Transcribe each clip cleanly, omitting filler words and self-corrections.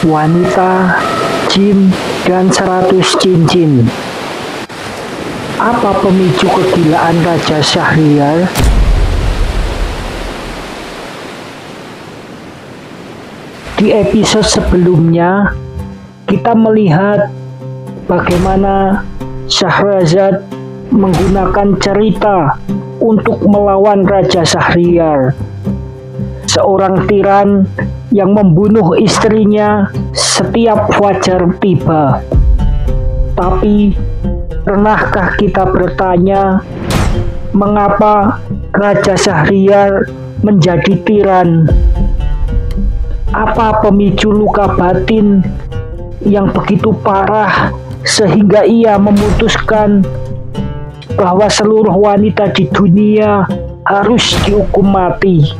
wanita, jin, dan 100 cincin. Apa pemicu kegilaan Raja Syahriar? Di episode sebelumnya, kita melihat bagaimana Syahrazad menggunakan cerita untuk melawan Raja Syahriar, seorang tiran yang membunuh istrinya setiap fajar tiba. Tapi, pernahkah kita bertanya, mengapa Raja Syahriar menjadi tiran? Apa pemicu luka batin yang begitu parah sehingga ia memutuskan bahwa seluruh wanita di dunia harus dihukum mati?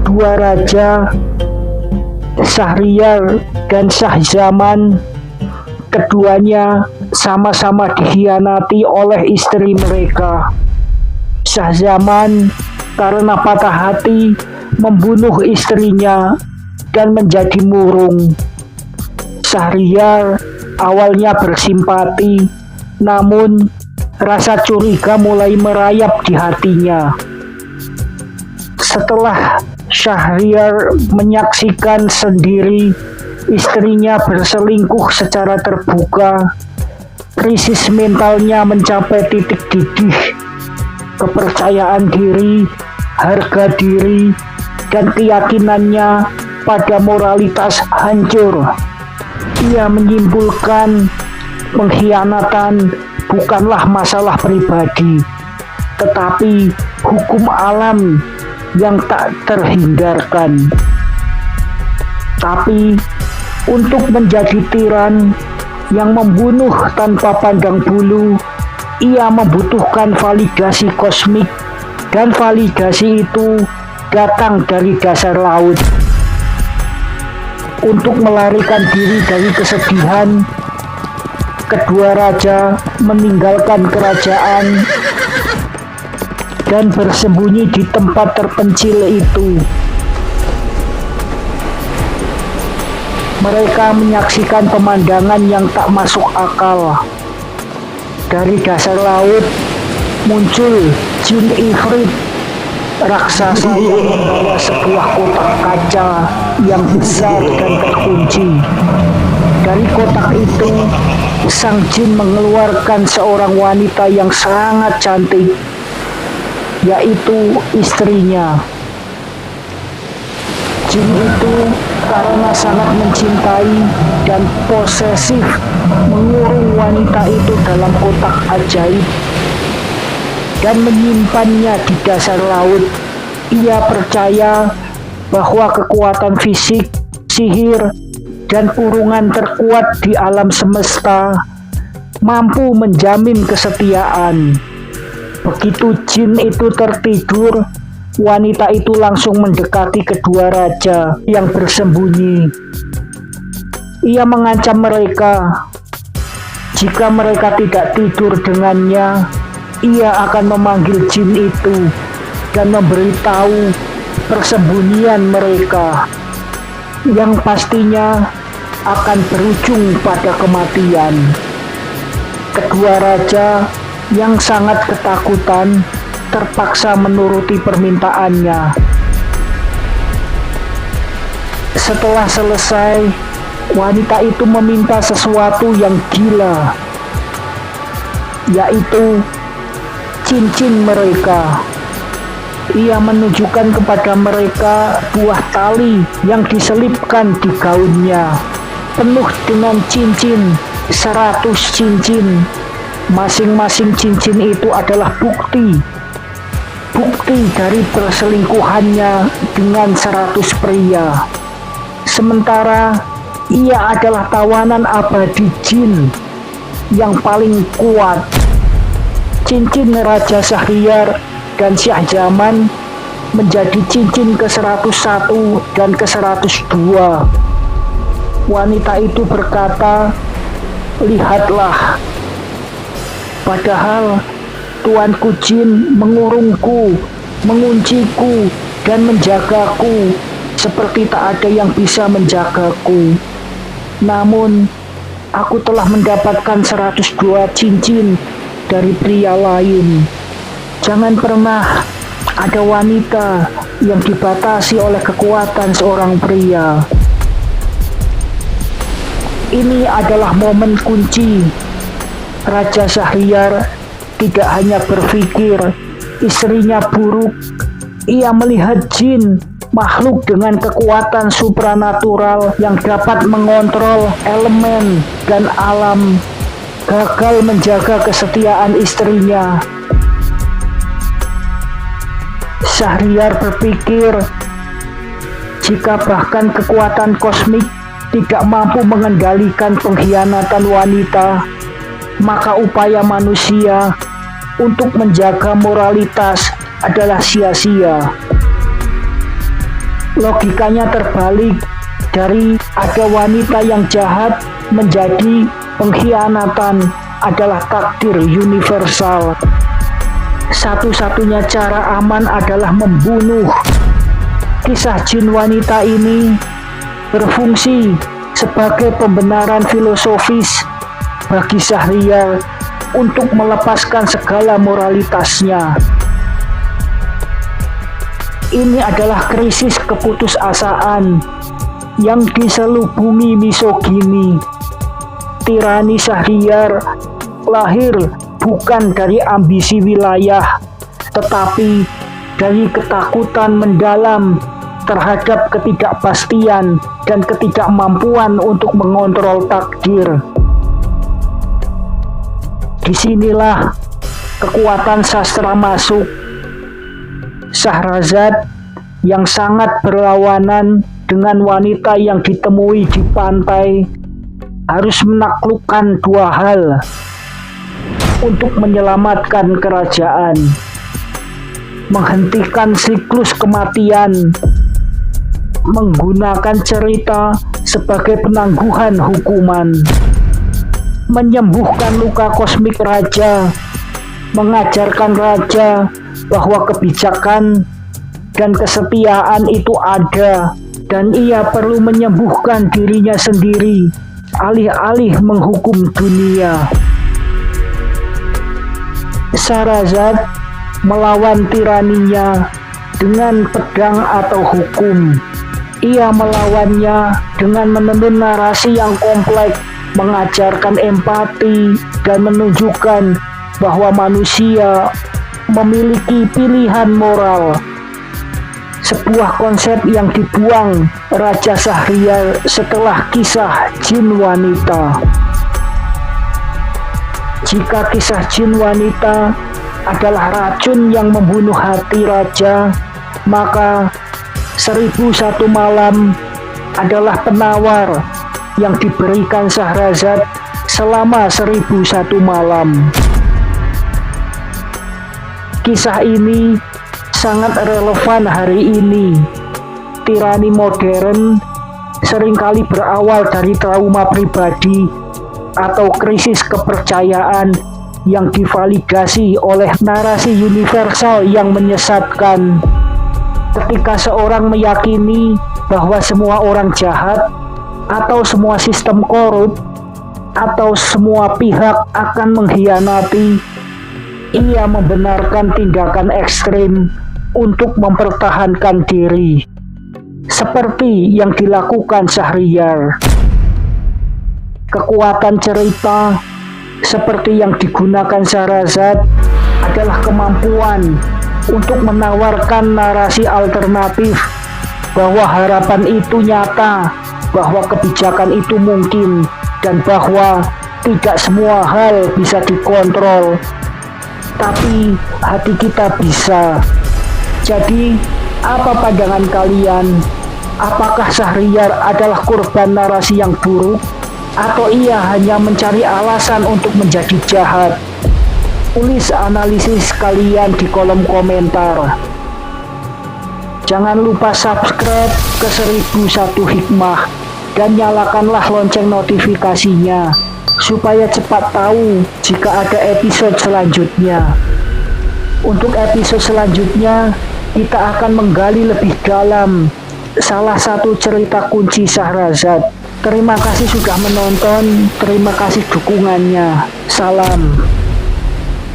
Dua raja, Syahriar dan Syahzaman, keduanya sama-sama dikhianati oleh istri mereka. Syahzaman karena patah hati membunuh istrinya dan menjadi murung. Syahriar awalnya bersimpati, namun rasa curiga mulai merayap di hatinya. Setelah Syahriar menyaksikan sendiri istrinya berselingkuh secara terbuka, krisis mentalnya mencapai titik didih. Kepercayaan diri, harga diri, dan keyakinannya pada moralitas hancur. Ia menyimpulkan pengkhianatan bukanlah masalah pribadi, tetapi hukum alam yang tak terhindarkan. Tapi untuk menjadi tiran yang membunuh tanpa pandang bulu, ia membutuhkan validasi kosmik, dan validasi itu datang dari dasar laut. Untuk melarikan diri dari kesedihan, kedua raja meninggalkan kerajaan dan bersembunyi di tempat terpencil itu. Mereka menyaksikan pemandangan yang tak masuk akal. Dari dasar laut muncul jin ifrit, raksasa yang membawa sebuah kotak kaca yang besar dan terkunci. Dari kotak itu, sang jin mengeluarkan seorang wanita yang sangat cantik, yaitu istrinya. Jin itu karena sangat mencintai dan posesif mengurung wanita itu dalam kotak ajaib dan menyimpannya di dasar laut. Ia percaya bahwa kekuatan fisik, sihir, dan kurungan terkuat di alam semesta mampu menjamin kesetiaan. Begitu jin itu tertidur, wanita itu langsung mendekati kedua raja yang bersembunyi. Ia mengancam mereka, jika mereka tidak tidur dengannya, ia akan memanggil jin itu dan memberitahu persembunyian mereka, yang pastinya akan berujung pada kematian. Kedua raja yang sangat ketakutan terpaksa menuruti permintaannya. Setelah selesai, wanita itu meminta sesuatu yang gila, yaitu cincin mereka. Ia menunjukkan kepada mereka buah tali yang diselipkan di gaunnya, penuh dengan cincin, 100 cincin. Masing-masing cincin itu adalah bukti dari perselingkuhannya dengan 100 pria. Sementara ia adalah tawanan abadi jin yang paling kuat. Cincin Raja Syahriar dan Syahzaman menjadi cincin ke-101 dan ke-102. Wanita itu berkata, "Lihatlah, padahal Tuanku Jin mengurungku, mengunciku, dan menjagaku seperti tak ada yang bisa menjagaku. Namun, aku telah mendapatkan 102 cincin dari pria lain. Jangan pernah ada wanita yang dibatasi oleh kekuatan seorang pria. Ini adalah momen kunci. Raja Syahriar tidak hanya berpikir istrinya buruk, ia melihat jin, makhluk dengan kekuatan supranatural yang dapat mengontrol elemen dan alam, gagal menjaga kesetiaan istrinya. Syahriar berpikir, jika bahkan kekuatan kosmik tidak mampu mengendalikan pengkhianatan wanita, maka upaya manusia untuk menjaga moralitas adalah sia-sia. Logikanya terbalik dari ada wanita yang jahat menjadi pengkhianatan adalah takdir universal. Satu-satunya cara aman adalah membunuh. Kisah jin wanita ini berfungsi sebagai pembenaran filosofis bagi Syahriar untuk melepaskan segala moralitasnya. Ini adalah krisis keputusasaan yang diselubungi misogini. Tirani Syahriar lahir bukan dari ambisi wilayah, tetapi dari ketakutan mendalam terhadap ketidakpastian dan ketidakmampuan untuk mengontrol takdir. Disinilah kekuatan sastra masuk. Syahrazad yang sangat berlawanan dengan wanita yang ditemui di pantai harus menaklukkan dua hal untuk menyelamatkan kerajaan: menghentikan siklus kematian, menggunakan cerita sebagai penangguhan hukuman, menyembuhkan luka kosmik raja, mengajarkan raja bahwa kebijakan dan kesetiaan itu ada dan ia perlu menyembuhkan dirinya sendiri alih-alih menghukum dunia. Syahrazad melawan tiraninya dengan pedang atau hukum. Ia melawannya dengan menenun narasi yang kompleks, mengajarkan empati dan menunjukkan bahwa manusia memiliki pilihan moral. Sebuah konsep yang dibuang Raja Syahriar setelah kisah jin wanita. Jika kisah jin wanita adalah racun yang membunuh hati raja, maka 1001 malam adalah penawar yang diberikan Syahrazad selama 1001 malam. Kisah ini sangat relevan hari ini. Tirani modern seringkali berawal dari trauma pribadi atau krisis kepercayaan yang divalidasi oleh narasi universal yang menyesatkan. Ketika seorang meyakini bahwa semua orang jahat atau semua sistem korup atau semua pihak akan mengkhianati, ia membenarkan tindakan ekstrim untuk mempertahankan diri, seperti yang dilakukan Syahriar. Kekuatan cerita seperti yang digunakan Syahrazad adalah kemampuan untuk menawarkan narasi alternatif bahwa harapan itu nyata, bahwa kebijakan itu mungkin, dan bahwa tidak semua hal bisa dikontrol, tapi hati kita bisa. Jadi, apa pandangan kalian? Apakah Syahriar adalah korban narasi yang buruk, atau ia hanya mencari alasan untuk menjadi jahat? Tulis analisis kalian di kolom komentar. Jangan lupa subscribe ke 1001 Hikmah dan nyalakanlah lonceng notifikasinya supaya cepat tahu jika ada episode selanjutnya. Untuk episode selanjutnya, kita akan menggali lebih dalam salah satu cerita kunci Syahrazad. Terima kasih sudah menonton, terima kasih dukungannya. Salam.